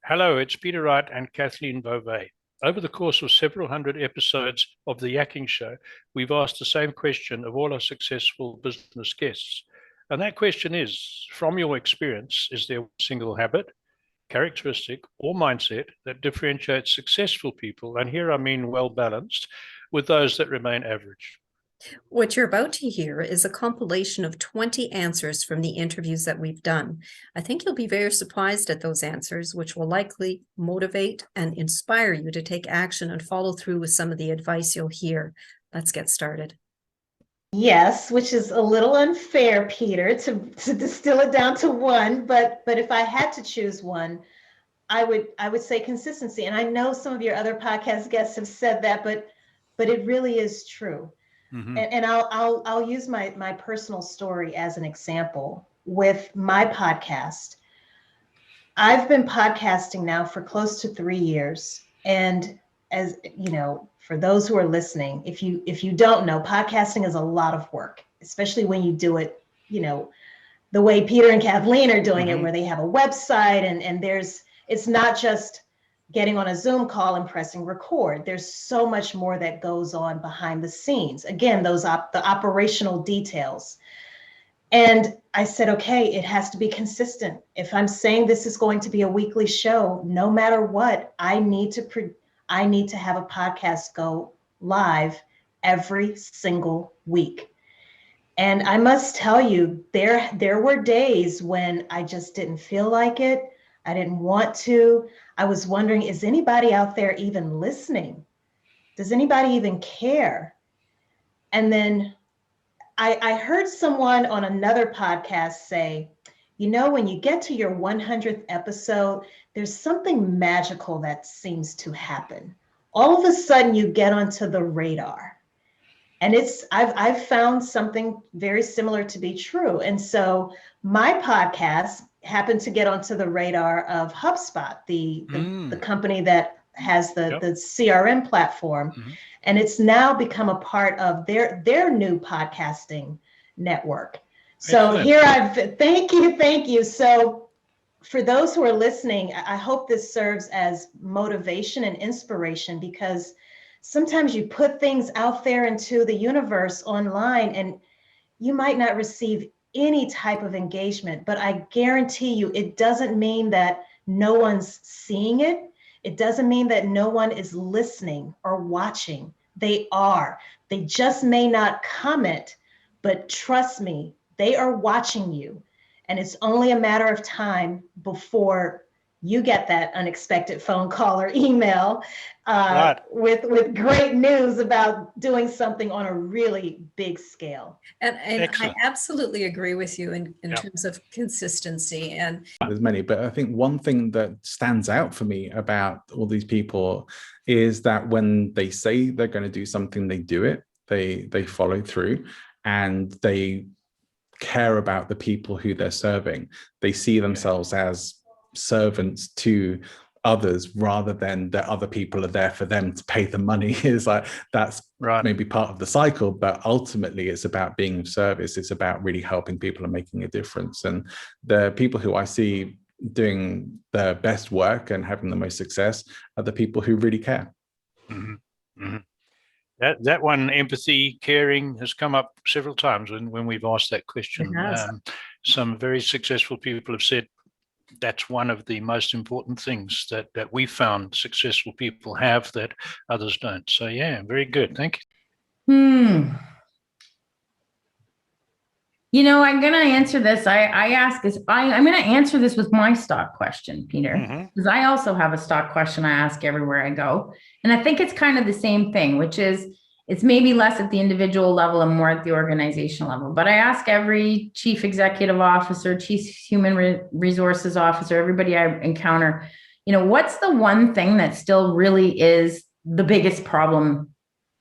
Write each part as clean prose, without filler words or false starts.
Hello, it's Peter Wright and Kathleen Beauvais. Over the course of several hundred episodes of The Yakking Show, we've asked the same question of all our successful business guests. And that question is, from your experience, is there a single habit, characteristic, or mindset that differentiates successful people, and here I mean well balanced, with those that remain average? What you're about to hear is a compilation of 20 answers from the interviews that we've done. I think you'll be very surprised at those answers, which will likely motivate and inspire you to take action and follow through with some of the advice you'll hear. Let's get started. Yes, which is a little unfair, Peter, to distill it down to one. But if I had to choose one, I would say consistency. And I know some of your other podcast guests have said that, but it really is true. Mm-hmm. And I'll use my personal story as an example with my podcast. I've been podcasting now for close to 3 years. And as you know, for those who are listening, if you don't know, podcasting is a lot of work, especially when you do it, the way Peter and Kathleen are doing it, where they have a website and it's not just getting on a Zoom call and pressing record. There's so much more that goes on behind the scenes. Again, the operational details. And I said, okay, it has to be consistent. If I'm saying this is going to be a weekly show, no matter what, I need to have a podcast go live every single week. And I must tell you, there were days when I just didn't feel like it. I didn't want to. I was wondering, is anybody out there even listening? Does anybody even care? And then I heard someone on another podcast say, when you get to your 100th episode, there's something magical that seems to happen. All of a sudden you get onto the radar. And I've found something very similar to be true. And so my podcast happened to get onto the radar of HubSpot, the company that has the CRM platform. Mm-hmm. And it's now become a part of their new podcasting network. So thank you. So for those who are listening, I hope this serves as motivation and inspiration, because sometimes you put things out there into the universe online and you might not receive any type of engagement, but I guarantee you it doesn't mean that no one's seeing it. It doesn't mean that no one is listening or watching. They are. They just may not comment, but trust me, they are watching you. And it's only a matter of time before you get that unexpected phone call or email with great news about doing something on a really big scale. And I absolutely agree with you in terms of consistency. And there's many, but I think one thing that stands out for me about all these people is that when they say they're going to do something, they do it. They follow through, and they care about the people who they're serving. They see themselves as servants to others rather than that other people are there for them to pay the money. Is like that's maybe part of the cycle, but ultimately it's about being of service. It's about really helping people and making a difference. And the people who I see doing the best work and having the most success are the people who really care. Mm-hmm. Mm-hmm. That one, empathy, caring, has come up several times when we've asked that question. Some very successful people have said that's one of the most important things that we found successful people have that others don't. So very good. Thank you. I'm going to answer this. I'm going to answer this with my stock question, Peter, because I also have a stock question I ask everywhere I go. And I think it's kind of the same thing, which is it's maybe less at the individual level and more at the organizational level. But I ask every chief executive officer, chief human resources officer, everybody I encounter, what's the one thing that still really is the biggest problem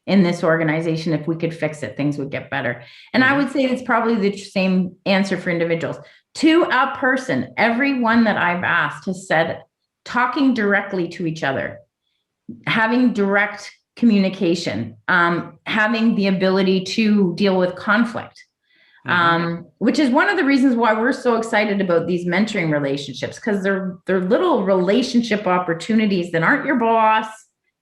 in this organization? If we could fix it, things would get better. And I would say it's probably the same answer for individuals. To a person, everyone that I've asked has said talking directly to each other, having direct communication, having the ability to deal with conflict. Which is one of the reasons why we're so excited about these mentoring relationships, because they're little relationship opportunities that aren't your boss,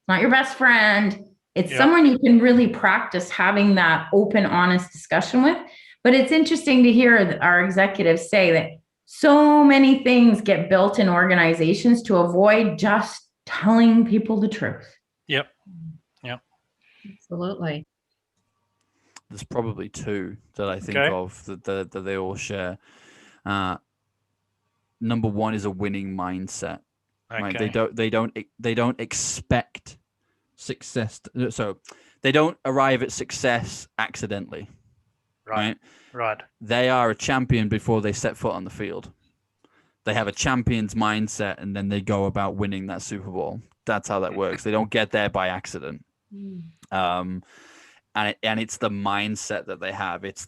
not your best friend. It's someone you can really practice having that open, honest discussion with. But it's interesting to hear our executives say that so many things get built in organizations to avoid just telling people the truth. Yep. Absolutely. There's probably two that I think of that they all share. Number one is a winning mindset. Right? They don't expect success. So they don't arrive at success accidentally. Right. They are a champion before they set foot on the field. They have a champion's mindset, and then they go about winning that Super Bowl. That's how that works. They don't get there by accident. And it's the mindset that they have. It's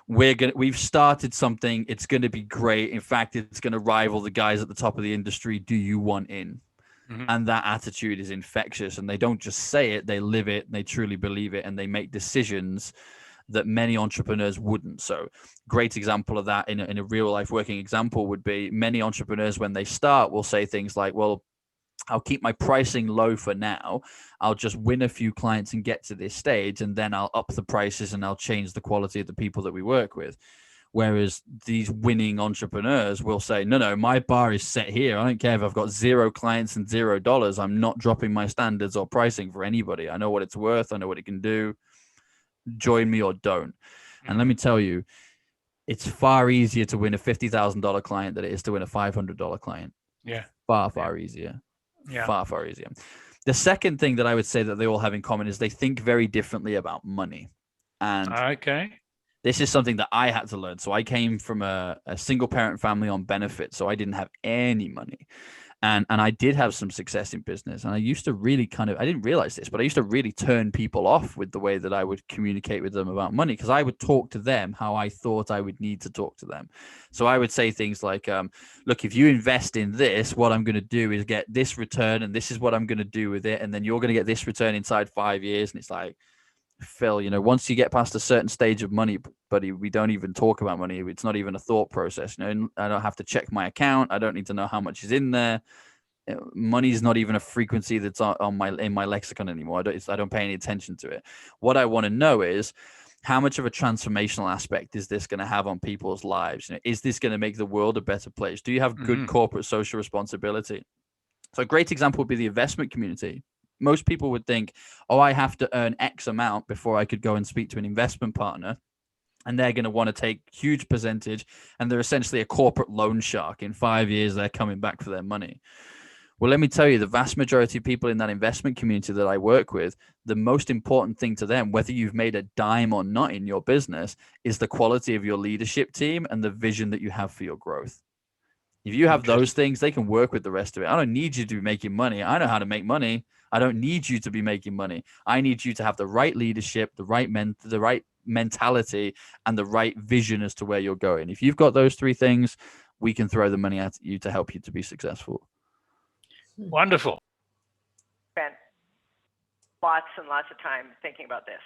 we've started something. It's going to be great. In fact, it's going to rival the guys at the top of the industry. Do you want in? And that attitude is infectious. And they don't just say it; they live it. They truly believe it, and they make decisions that many entrepreneurs wouldn't. So, great example of that in a real life working example would be many entrepreneurs when they start will say things like, "Well, I'll keep my pricing low for now. I'll just win a few clients and get to this stage, and then I'll up the prices and I'll change the quality of the people that we work with." Whereas these winning entrepreneurs will say, no, my bar is set here. I don't care if I've got 0 clients and $0. I'm not dropping my standards or pricing for anybody. I know what it's worth. I know what it can do. Join me or don't. And let me tell you, it's far easier to win a $50,000 client than it is to win a $500 client. Yeah. Far easier. Yeah. Far easier. The second thing that I would say that they all have in common is they think very differently about money. And this is something that I had to learn. So I came from a single parent family on benefits. So I didn't have any money. And I did have some success in business. And I used to really I didn't realize this, but I used to really turn people off with the way that I would communicate with them about money, because I would talk to them how I thought I would need to talk to them. So I would say things like, look, if you invest in this, what I'm going to do is get this return, and this is what I'm going to do with it. And then you're going to get this return inside 5 years. And it's like, Phil, once you get past a certain stage of money, buddy, we don't even talk about money. It's not even a thought process. I don't have to check my account. I don't need to know how much is in there. Money is not even a frequency that's in my lexicon anymore. I don't pay any attention to it. What I want to know is, how much of a transformational aspect is this going to have on people's lives? Is this going to make the world a better place? Do you have good corporate social responsibility? So a great example would be the investment community. Most people would think, I have to earn X amount before I could go and speak to an investment partner. And they're going to want to take huge percentage. And they're essentially a corporate loan shark. In 5 years, they're coming back for their money. Well, let me tell you, the vast majority of people in that investment community that I work with, the most important thing to them, whether you've made a dime or not in your business, is the quality of your leadership team and the vision that you have for your growth. If you have those things, they can work with the rest of it. I don't need you to be making money. I know how to make money. I don't need you to be making money. I need you to have the right leadership, the right mentality, and the right vision as to where you're going. If you've got those 3 things, we can throw the money at you to help you to be successful. Wonderful. Spent lots and lots of time thinking about this.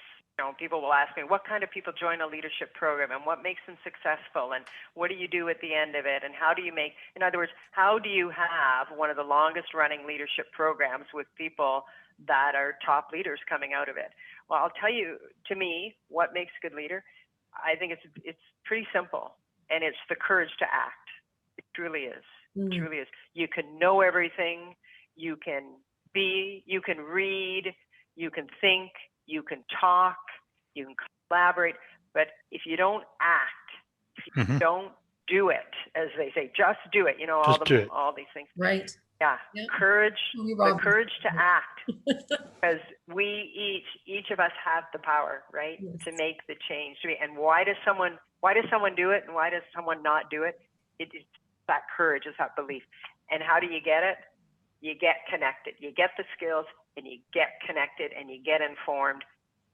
People will ask me, what kind of people join a leadership program, and what makes them successful, and what do you do at the end of it, and how do you make, in other words, how do you have one of the longest running leadership programs with people that are top leaders coming out of it? Well, I'll tell you, to me, what makes a good leader, I think it's pretty simple, and it's the courage to act. It truly is. It truly is. You can know everything. You can read, you can think, you can talk, you can collaborate, but if you don't act, if you don't do it, as they say, just do it, all these things. Right. Yeah. Courage, the courage to act, because we each of us have the power, right, to make the change. And why does someone do it, and why does someone not do it? It's that courage, is that belief. And how do you get it? You get connected. You get the skills, and you get connected, and you get informed.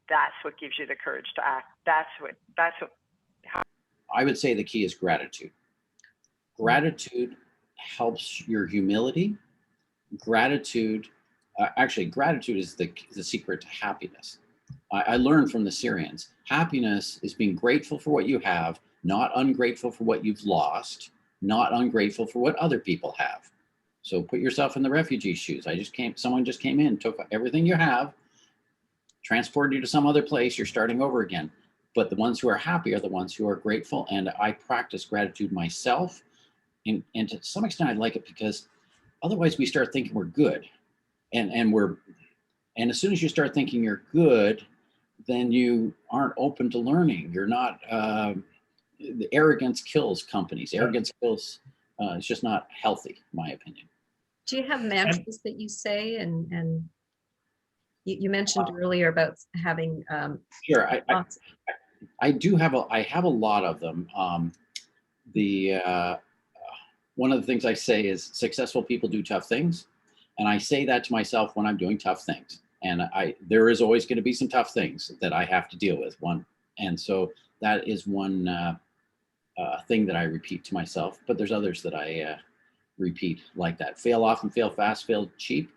That's what gives you the courage to act. That's what. I would say the key is gratitude. Gratitude helps your humility. Gratitude is the secret to happiness. I learned from the Syrians. Happiness is being grateful for what you have, not ungrateful for what you've lost, not ungrateful for what other people have. So put yourself in the refugee shoes. Someone just came in, took everything you have, transported you to some other place, you're starting over again. But the ones who are happy are the ones who are grateful. And I practice gratitude myself. And to some extent, I like it because otherwise we start thinking we're good. And as soon as you start thinking you're good, then you aren't open to learning. You're not, the arrogance kills companies. Arrogance kills, it's just not healthy, in my opinion. Do you have mantras that you say? And you mentioned earlier about having sure, I do have I have a lot of them. One of the things I say is successful people do tough things. And I say that to myself when I'm doing tough things. And there is always going to be some tough things that I have to deal with. And so that is one thing that I repeat to myself, but there's others that I repeat like that. Fail often, fail fast, fail cheap.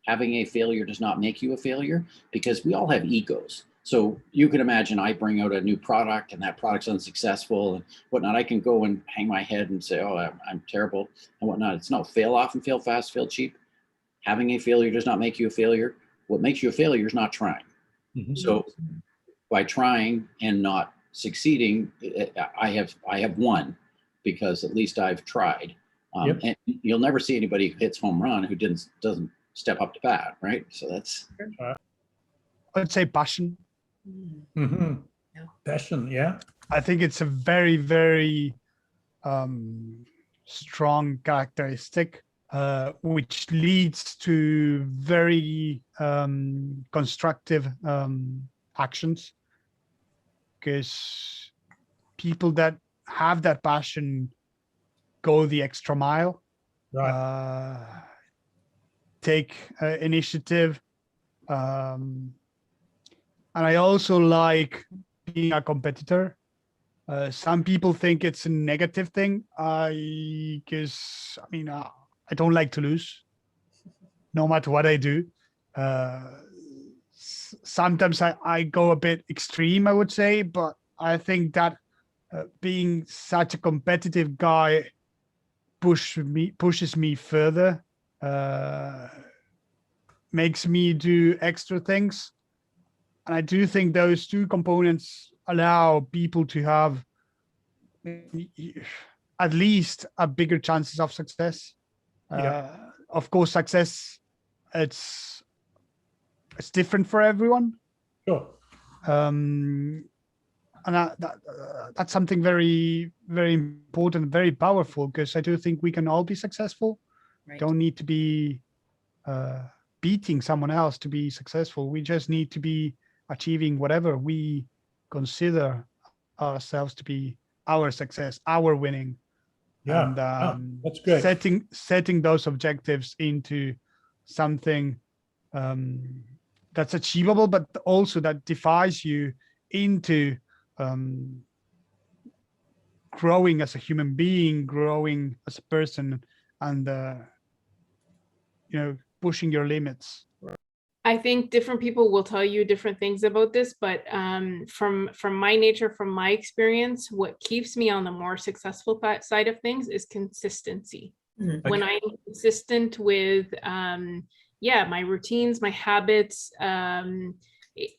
Having a failure does not make you a failure, because we all have egos. So you can imagine I bring out a new product and that product's unsuccessful and whatnot. I can go and hang my head and say, oh, I'm terrible and whatnot. It's no, fail often, fail fast, fail cheap. Having a failure does not make you a failure. What makes you a failure is not trying. Mm-hmm. So by trying and not succeeding, I have won, because at least I've tried. And you'll never see anybody who hits home run who doesn't step up to bat, right? So that's. I'd say passion. Mm-hmm. Yeah. Passion, yeah. I think it's a very, very strong characteristic, which leads to very constructive actions, because people that have that passion go the extra mile, right. Take initiative. And I also like being a competitor. Some people think it's a negative thing, because I don't like to lose, no matter what I do. Sometimes I go a bit extreme, I would say, but I think that being such a competitive guy pushes me further, makes me do extra things. And I do think those two components allow people to have at least a bigger chances of success. Of course, success, it's different for everyone. Sure. And that's something very, very important, very powerful, because I do think we can all be successful. Right. Don't need to be beating someone else to be successful. We just need to be achieving whatever we consider ourselves to be our success, our winning. Yeah, And that's great. Setting those objectives into something that's achievable, but also that defies you into growing as a human being, growing as a person, and pushing your limits. I think different people will tell you different things about this, but from my nature, from my experience, what keeps me on the more successful side of things is consistency. Mm-hmm. When I'm consistent with, my routines, my habits,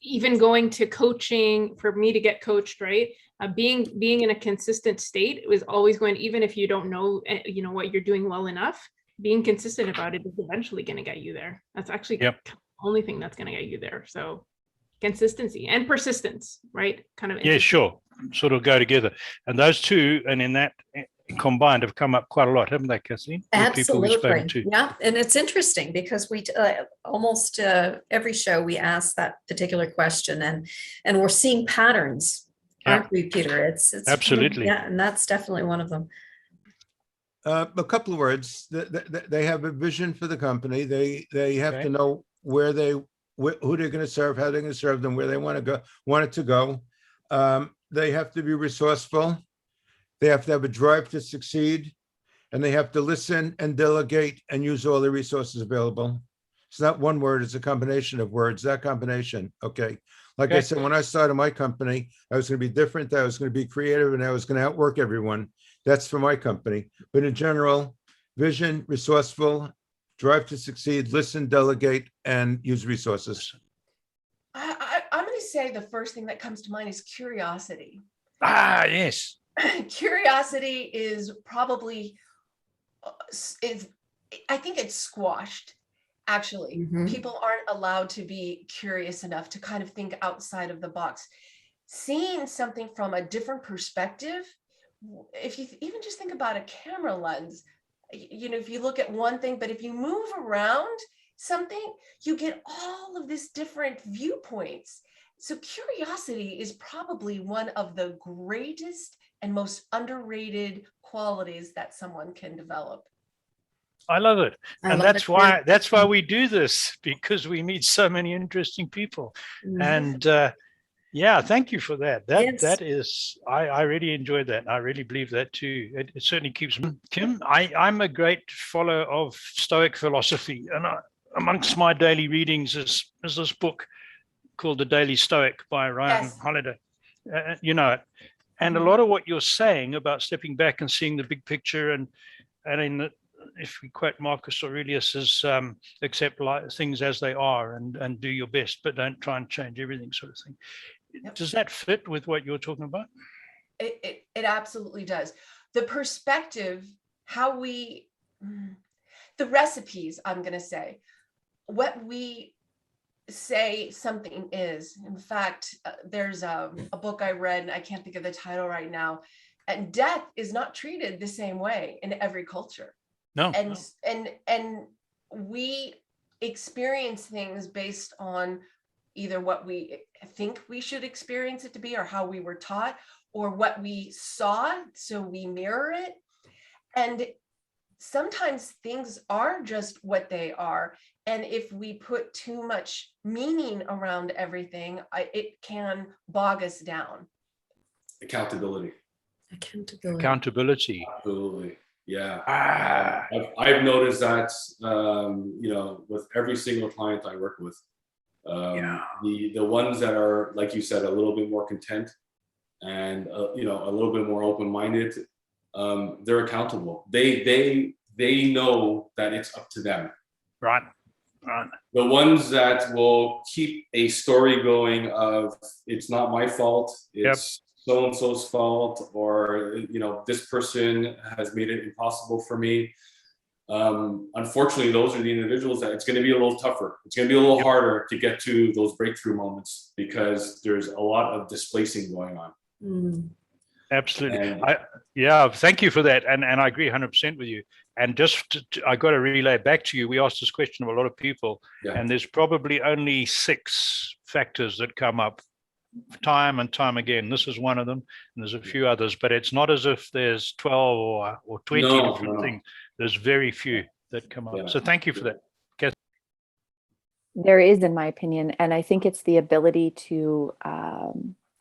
even going to coaching, for me to get coached, right? Being in a consistent state was always going, even if you don't know, what you're doing well enough, being consistent about it is eventually going to get you there. That's actually the only thing that's going to get you there. So consistency and persistence, right? Kind of. Yeah, sure. Sort of go together. And those two, and in that combined, have come up quite a lot, haven't they, Kathleen? Absolutely. Yeah. And it's interesting because we almost every show we ask that particular question, and we're seeing patterns, aren't we, Peter? It's absolutely. Yeah. And that's definitely one of them. A couple of words. They have a vision for the company. They have to know who they're going to serve, how they're going to serve them, where they want it to go. They have to be resourceful. They have to have a drive to succeed, and they have to listen and delegate and use all the resources available. It's not one word, it's a combination of words, that combination. Okay. Like I said, when I started my company, I was going to be different. I was going to be creative, and I was going to outwork everyone. That's for my company. But in general, vision, resourceful, drive to succeed, listen, delegate, and use resources. I'm going to say the first thing that comes to mind is curiosity. Ah, yes. Curiosity is probably, I think it's squashed. Actually, people aren't allowed to be curious enough to kind of think outside of the box. Seeing something from a different perspective, if you even just think about a camera lens, you know, if you look at one thing, but if you move around something, you get all of this different viewpoints. So curiosity is probably one of the greatest and most underrated qualities that someone can develop. I love it. And that's why we do this, because we meet so many interesting people. And yeah, thank you for that. That is, I really enjoyed that. I really believe that too. It certainly keeps me. Kim, I'm a great follower of Stoic philosophy, and amongst my daily readings is this book called The Daily Stoic by Ryan Holiday. You know it. And a lot of what you're saying about stepping back and seeing the big picture, and in the, if we quote Marcus Aurelius, is accept things as they are and do your best, but don't try and change everything, sort of thing. Yep. Does that fit with what you're talking about? It absolutely does. The perspective, how we, the recipes, I'm going to say, what we say something is. In fact, there's a book I read, and I can't think of the title right now, and death is not treated the same way in every culture. No. And we experience things based on either what we think we should experience it to be, or how we were taught, or what we saw, so we mirror it. And sometimes things are just what they are. And if we put too much meaning around everything, it can bog us down. Accountability. Absolutely. Yeah. I've noticed that, you know, with every single client I work with, the ones that are, like you said, a little bit more content and, you know, a little bit more open-minded, they're accountable. They know that it's up to them. Right. The ones that will keep a story going of, it's not my fault, it's so-and-so's fault, or, you know, this person has made it impossible for me. Unfortunately, those are the individuals that it's going to be a little tougher. It's going to be a little harder to get to those breakthrough moments, because there's a lot of displacing going on. Absolutely. And, thank you for that. And I agree 100% with you. And just, I got to relay back to you. We asked this question of a lot of people, and there's probably only 6 factors that come up time and time again. This is one of them, and there's a few others, but it's not as if there's 12 or 20 different things. There's very few that come up. So thank you for that. There is, in my opinion, and I think it's the ability to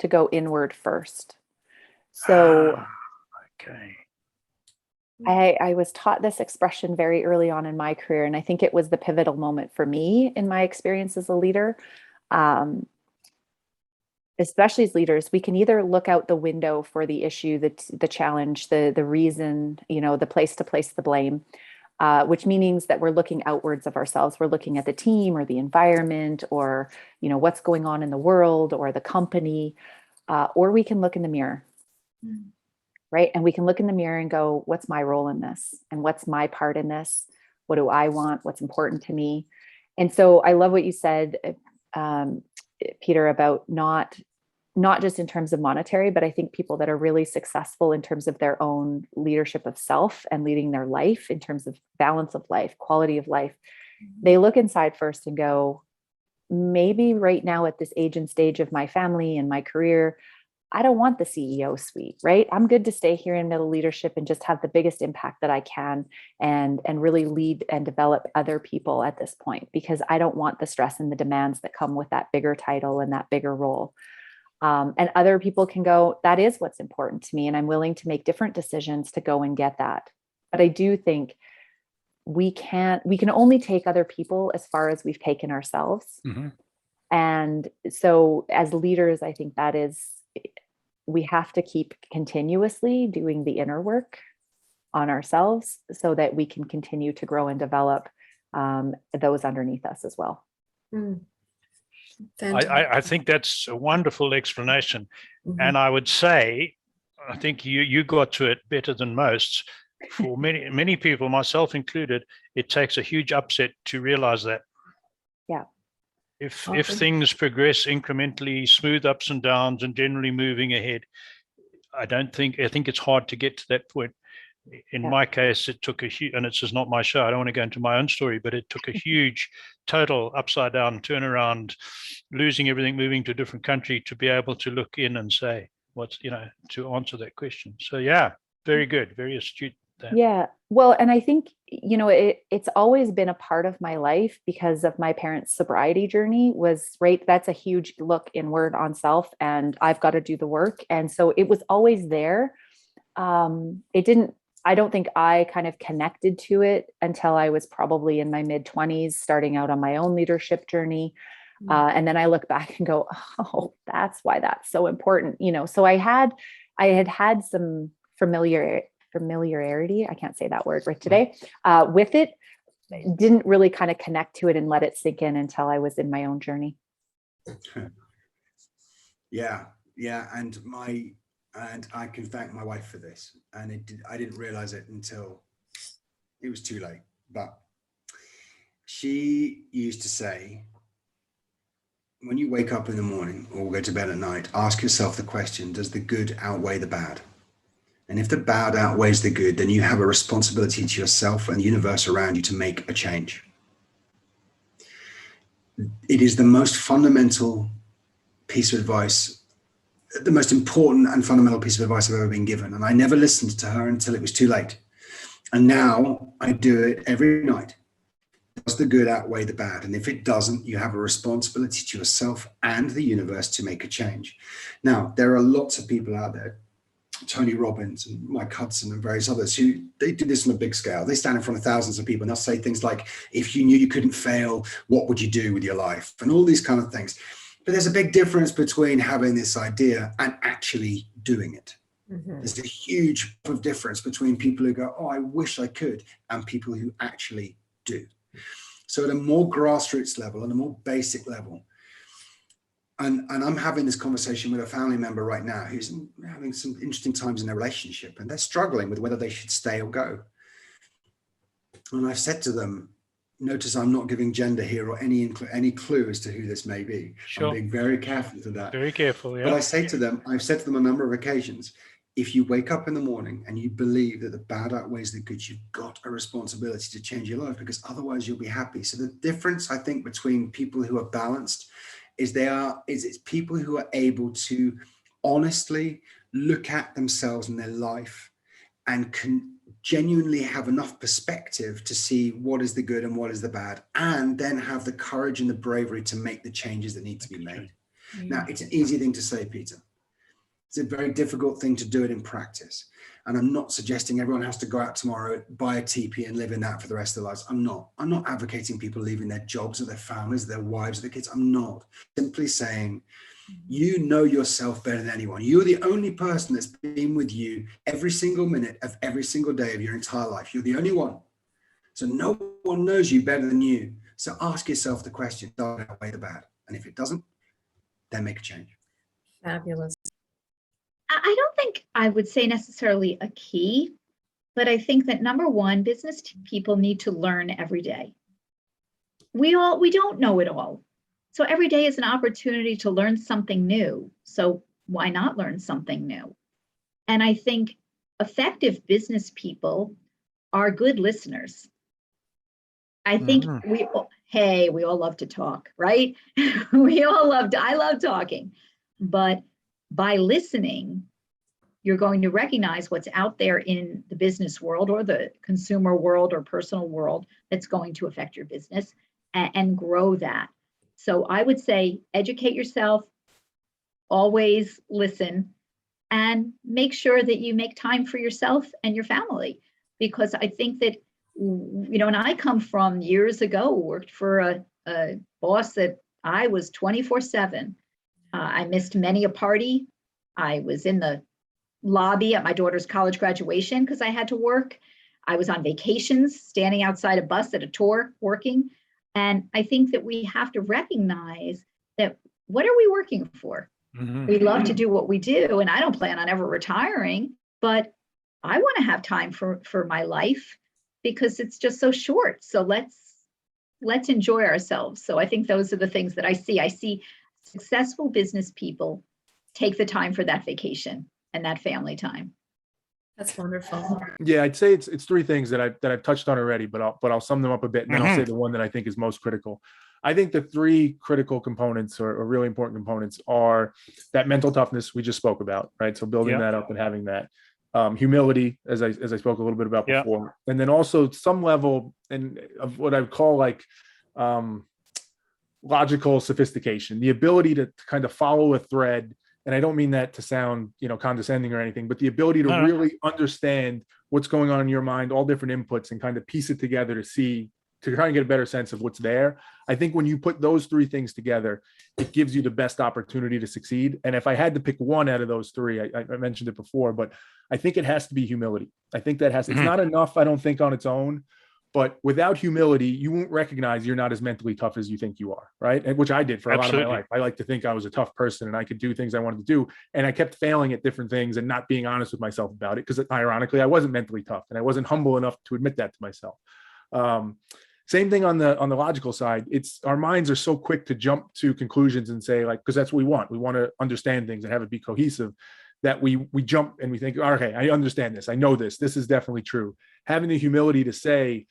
go inward first. So I was taught this expression very early on in my career, and I think it was the pivotal moment for me in my experience as a leader. Especially as leaders, we can either look out the window for the issue, the challenge, the reason, you know, the place to place the blame, which means that we're looking outwards of ourselves. We're looking at the team or the environment, or, you know, what's going on in the world or the company, or we can look in the mirror, right? And we can look in the mirror and go, what's my role in this? And what's my part in this? What do I want? What's important to me? And so I love what you said, Peter, about not just in terms of monetary, but I think people that are really successful in terms of their own leadership of self and leading their life in terms of balance of life, quality of life, they look inside first and go, maybe right now at this age and stage of my family and my career, I don't want the CEO suite, right? I'm good to stay here in middle leadership and just have the biggest impact that I can and really lead and develop other people at this point, because I don't want the stress and the demands that come with that bigger title and that bigger role. And other people can go, that is what's important to me, and I'm willing to make different decisions to go and get that. But I do think we can only take other people as far as we've taken ourselves. And so as leaders, I think that is, we have to keep continuously doing the inner work on ourselves so that we can continue to grow and develop those underneath us as well. I think that's a wonderful explanation. And I would say, I think you got to it better than most. For many people, myself included, it takes a huge upset to realize that. Yeah. If things progress incrementally, smooth ups and downs, and generally moving ahead, I think it's hard to get to that point. In my case, it took a huge, and it's just not my show, I don't want to go into my own story, but it took a huge total upside down turnaround, losing everything, moving to a different country to be able to look in and say what's, to answer that question. So yeah, very good, very astute. Yeah, well, and I think, it's always been a part of my life because of my parents' sobriety journey was, right, that's a huge look inward on self, and I've got to do the work. And so it was always there. I don't think I kind of connected to it until I was probably in my mid-20s, starting out on my own leadership journey. And then I look back and go, oh, that's why that's so important. So I had some familiarity, I can't say that word right today, with it. Didn't really kind of connect to it and let it sink in until I was in my own journey. Yeah. And I can thank my wife for this. And I didn't realize it until it was too late. But she used to say, when you wake up in the morning or go to bed at night, ask yourself the question, does the good outweigh the bad? And if the bad outweighs the good, then you have a responsibility to yourself and the universe around you to make a change. It is the most fundamental piece of advice, the most important and fundamental piece of advice I've ever been given. And I never listened to her until it was too late. And now I do it every night. Does the good outweigh the bad? And if it doesn't, you have a responsibility to yourself and the universe to make a change. Now, there are lots of people out there, Tony Robbins and Mike Hudson and various others, who they do this on a big scale. They stand in front of thousands of people and they'll say things like, if you knew you couldn't fail, what would you do with your life? And all these kind of things. But there's a big difference between having this idea and actually doing it. There's a huge difference between people who go, oh, I wish I could, and people who actually do. So at a more grassroots level and a more basic level, and I'm having this conversation with a family member right now who's having some interesting times in their relationship, and they're struggling with whether they should stay or go. And I've said to them, notice I'm not giving gender here or any clue as to who this may be. Sure. I'm being very careful to that. Very careful, yeah. But I've said to them a number of occasions, if you wake up in the morning and you believe that the bad outweighs the good, you've got a responsibility to change your life, because otherwise you'll be happy. So the difference, I think, between people who are balanced is it's people who are able to honestly look at themselves and their life and can genuinely have enough perspective to see what is the good and what is the bad, and then have the courage and the bravery to make the changes that need to be made. Now, it's an easy thing to say, Peter. It's a very difficult thing to do it in practice. And I'm not suggesting everyone has to go out tomorrow, buy a teepee and live in that for the rest of their lives. I'm not advocating people leaving their jobs or their families, their wives, their kids. I'm not. Simply saying, you know yourself better than anyone. You're the only person that's been with you every single minute of every single day of your entire life. You're the only one. So no one knows you better than you. So ask yourself the question, does it outweigh the bad? And if it doesn't, then make a change. Fabulous. I don't think I would say necessarily a key, but I think that number one, business people need to learn every day. We don't know it all. So every day is an opportunity to learn something new. So why not learn something new? And I think effective business people are good listeners. I think we all love to talk, right? I love talking, but by listening, you're going to recognize what's out there in the business world or the consumer world or personal world that's going to affect your business and grow that. So I would say educate yourself, always listen, and make sure that you make time for yourself and your family. Because I think that, and I come from years ago, worked for a boss that I was 24/7. I missed many a party. I was in the lobby at my daughter's college graduation because I had to work. I was on vacations, standing outside a bus at a tour, working. And I think that we have to recognize that what are we working for? We love to do what we do, and I don't plan on ever retiring, but I want to have time for my life because it's just so short. So let's enjoy ourselves. So I think those are the things that I see. I see successful business people take the time for that vacation and that family time. That's wonderful. Yeah, I'd say it's three things that I've touched on already, but I'll sum them up a bit, and then I'll say the one that I think is most critical. I think the three critical components or really important components are that mental toughness we just spoke about, right? So building that up and having that humility, as I spoke a little bit about before, and then also some level of what I would call like logical sophistication, the ability to kind of follow a thread. And I don't mean that to sound, condescending or anything, but the ability to really understand what's going on in your mind, all different inputs, and kind of piece it together to try and get a better sense of what's there. I think when you put those three things together, it gives you the best opportunity to succeed. And if I had to pick one out of those three, I mentioned it before, but I think it has to be humility. I think that it's not enough, I don't think, on its own. But without humility, you won't recognize you're not as mentally tough as you think you are, right? And which I did for a lot of my life. I like to think I was a tough person and I could do things I wanted to do. And I kept failing at different things and not being honest with myself about it because, ironically, I wasn't mentally tough and I wasn't humble enough to admit that to myself. Same thing on the logical side. It's our minds are so quick to jump to conclusions and say, like, because that's what we want. We want to understand things and have it be cohesive, that we jump and we think, okay, I understand this. I know this. This is definitely true. Having the humility to say,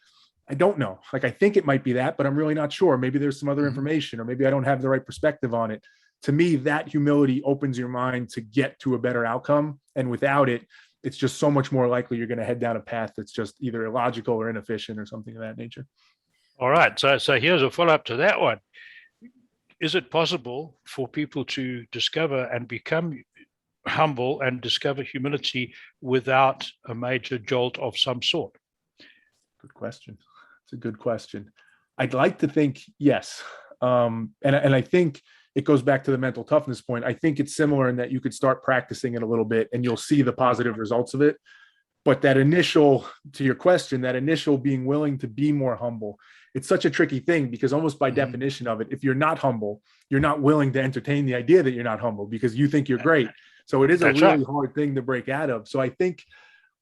I don't know. Like, I think it might be that, but I'm really not sure. Maybe there's some other information, or maybe I don't have the right perspective on it. To me, that humility opens your mind to get to a better outcome. And without it, it's just so much more likely you're going to head down a path that's just either illogical or inefficient or something of that nature. All right. So here's a follow-up to that one. Is it possible for people to discover and become humble and discover humility without a major jolt of some sort? Good question. It's a good question. I'd like to think yes. And I think it goes back to the mental toughness point. I think it's similar in that you could start practicing it a little bit and you'll see the positive results of it. But that initial, to your question, that initial being willing to be more humble, it's such a tricky thing because almost by definition of it, if you're not humble, you're not willing to entertain the idea that you're not humble because you think you're great. So it is a really hard thing to break out of. So I think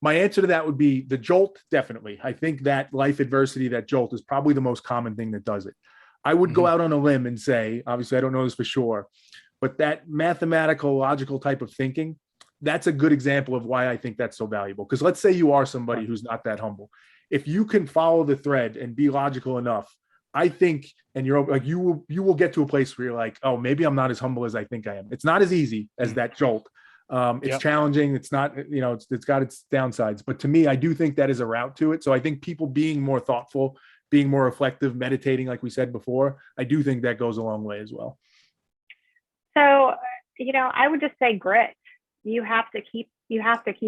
my answer to that would be the jolt, definitely. I think that life adversity, that jolt, is probably the most common thing that does it. I would go out on a limb and say, obviously I don't know this for sure, but that mathematical, logical type of thinking, that's a good example of why I think that's so valuable. Because let's say you are somebody who's not that humble. If you can follow the thread and be logical enough, I think, and you're like, you will get to a place where you're like, oh, maybe I'm not as humble as I think I am. It's not as easy as that jolt. It's challenging. It's not, it's got its downsides, but to me, I do think that is a route to it. So I think people being more thoughtful, being more reflective, meditating, like we said before, I do think that goes a long way as well. So, I would just say grit. You have to keep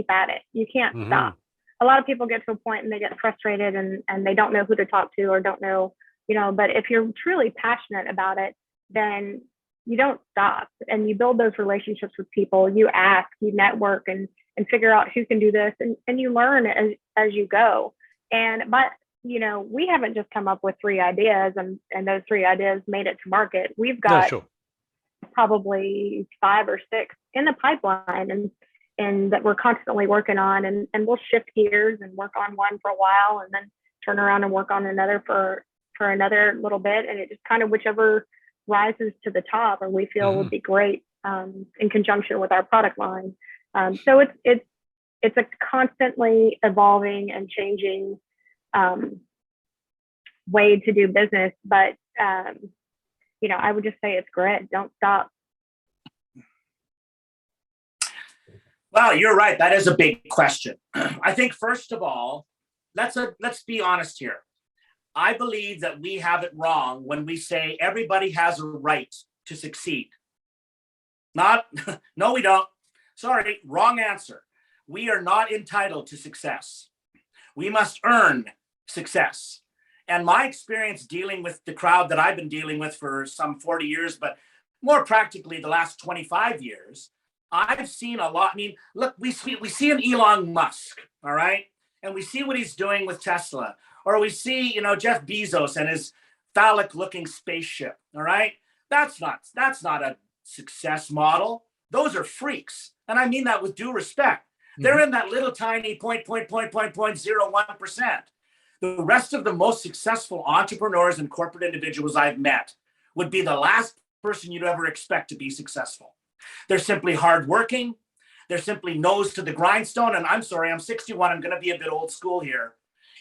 at it. You can't stop. A lot of people get to a point and they get frustrated and they don't know who to talk to or don't know, but if you're truly passionate about it, then you don't stop and you build those relationships with people. You ask, you network and figure out who can do this and you learn as you go. But we haven't just come up with 3 ideas and those 3 ideas made it to market. We've got probably 5 or 6 in the pipeline and that we're constantly working on and we'll shift gears and work on one for a while and then turn around and work on another for another little bit. And it just kind of whichever rises to the top or we feel would be great in conjunction with our product line. So it's a constantly evolving and changing way to do business, but I would just say it's grit. Don't stop. Well, you're right. That is a big question. I think first of all, let's be honest here. I believe that we have it wrong when we say everybody has a right to succeed. No, we don't. Sorry, wrong answer. We are not entitled to success. We must earn success. And my experience dealing with the crowd that I've been dealing with for some 40 years, but more practically the last 25 years, I've seen a lot. I mean, look, we see an Elon Musk, all right? And we see what he's doing with Tesla. Or we see, Jeff Bezos and his phallic-looking spaceship, all right? That's not a success model. Those are freaks. And I mean that with due respect. They're in that little tiny 0.01%. The rest of the most successful entrepreneurs and corporate individuals I've met would be the last person you'd ever expect to be successful. They're simply hardworking. They're simply nose to the grindstone. And I'm sorry, I'm 61. I'm going to be a bit old school here.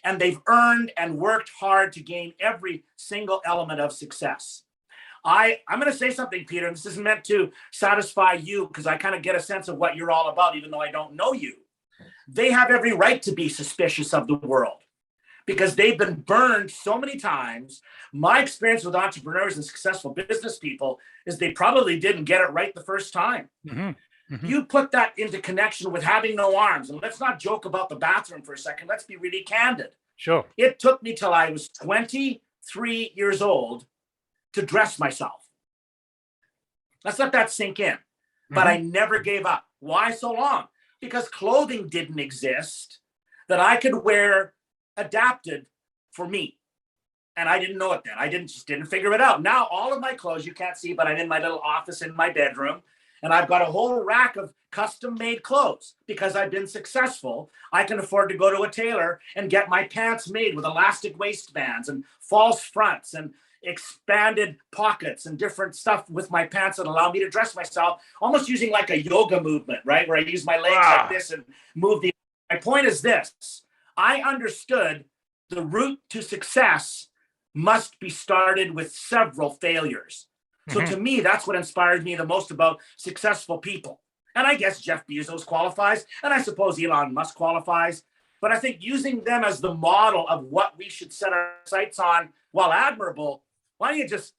And they've earned and worked hard to gain every single element of success. I'm going to say something, Peter, and this isn't meant to satisfy you because I kind of get a sense of what you're all about, even though I don't know you. They have every right to be suspicious of the world because they've been burned so many times. My experience with entrepreneurs and successful business people is they probably didn't get it right the first time. You put that into connection with having no arms. And let's not joke about the bathroom for a second. Let's be really candid. Sure. It took me till I was 23 years old to dress myself. Let's let that sink in. But I never gave up. Why so long? Because clothing didn't exist that I could wear adapted for me. And I didn't know it then. I just didn't figure it out. Now all of my clothes, you can't see, but I'm in my little office in my bedroom. And I've got a whole rack of custom-made clothes because I've been successful. I can afford to go to a tailor and get my pants made with elastic waistbands and false fronts and expanded pockets and different stuff with my pants that allow me to dress myself, almost using like a yoga movement, right? Where I use my legs like this and move the... My point is this. I understood the route to success must be started with several failures. So to me, that's what inspires me the most about successful people. And I guess Jeff Bezos qualifies, and I suppose Elon Musk qualifies. But I think using them as the model of what we should set our sights on, while admirable, why don't you just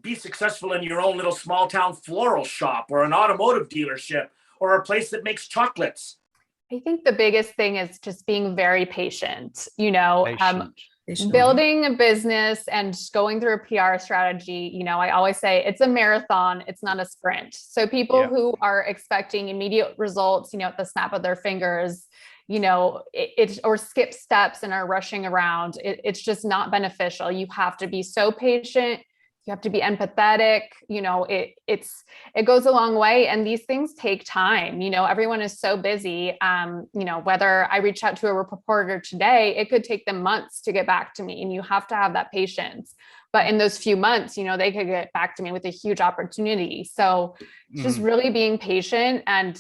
be successful in your own little small town floral shop or an automotive dealership or a place that makes chocolates? I think the biggest thing is just being very patient, building a business and going through a PR strategy. I always say it's a marathon, it's not a sprint. So people who are expecting immediate results, at the snap of their fingers, or skip steps and are rushing around, it's just not beneficial. You have to be so patient. You have to be empathetic. It goes a long way. And these things take time. Everyone is so busy. Whether I reach out to a reporter today, it could take them months to get back to me. And you have to have that patience. But in those few months, they could get back to me with a huge opportunity. So just really being patient and,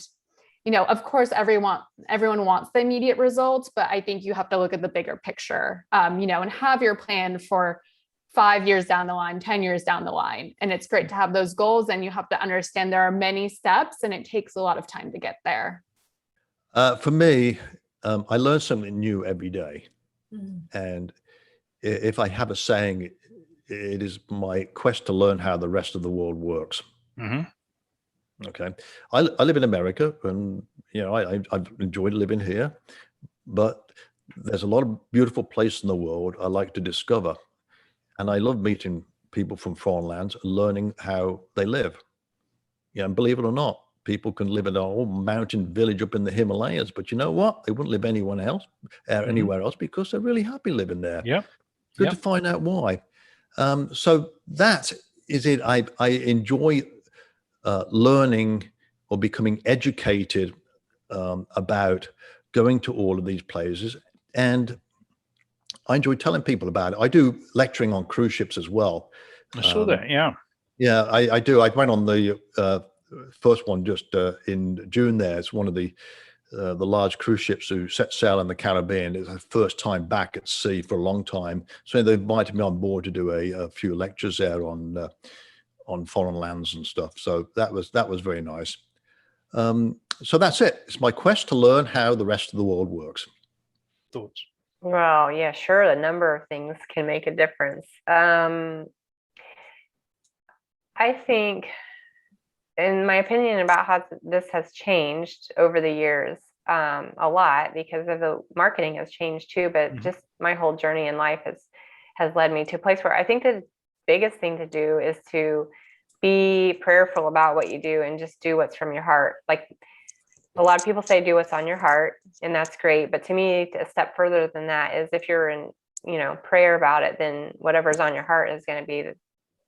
of course, everyone wants the immediate results, but I think you have to look at the bigger picture, and have your plan for 5 years down the line, 10 years down the line. And it's great to have those goals, and you have to understand there are many steps and it takes a lot of time to get there. For me, I learn something new every day. And if I have a saying, it is my quest to learn how the rest of the world works. Okay. I live in America and, I've enjoyed living here, but there's a lot of beautiful places in the world I like to discover. And I love meeting people from foreign lands, learning how they live. And believe it or not, people can live in a whole mountain village up in the Himalayas, but you know what? They wouldn't live anywhere else because they're really happy living there. Good to find out why. So that is it. I enjoy learning or becoming educated about going to all of these places. And I enjoy telling people about it. I do lecturing on cruise ships as well. I saw that, yeah. Yeah, I do. I went on the first one just in June there. It's one of the large cruise ships who set sail in the Caribbean. It's the first time back at sea for a long time. So they invited me on board to do a few lectures there on foreign lands and stuff. So that was very nice. So that's it. It's my quest to learn how the rest of the world works. Thoughts? Well, yeah, sure. A number of things can make a difference. I think, in my opinion, about how this has changed over the years, a lot because of the marketing has changed too, but just my whole journey in life has led me to a place where I think the biggest thing to do is to be prayerful about what you do and just do what's from your heart. Like a lot of people say, do what's on your heart, and that's great. But to me, a step further than that is if you're in, prayer about it, then whatever's on your heart is going to be,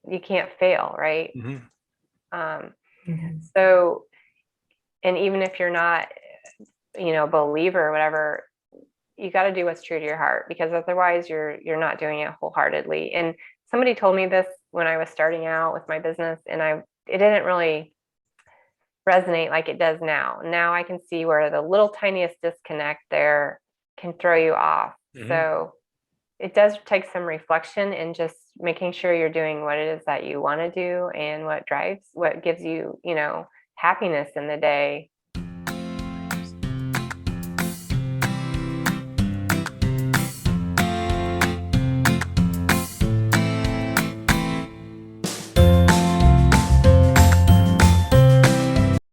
you can't fail, right? So, and even if you're not, a believer or whatever, you got to do what's true to your heart, because otherwise you're not doing it wholeheartedly. And somebody told me this when I was starting out with my business, and it didn't really resonate like it does now. Now I can see where the little tiniest disconnect there can throw you off. So it does take some reflection and just making sure you're doing what it is that you want to do and what gives you, happiness in the day.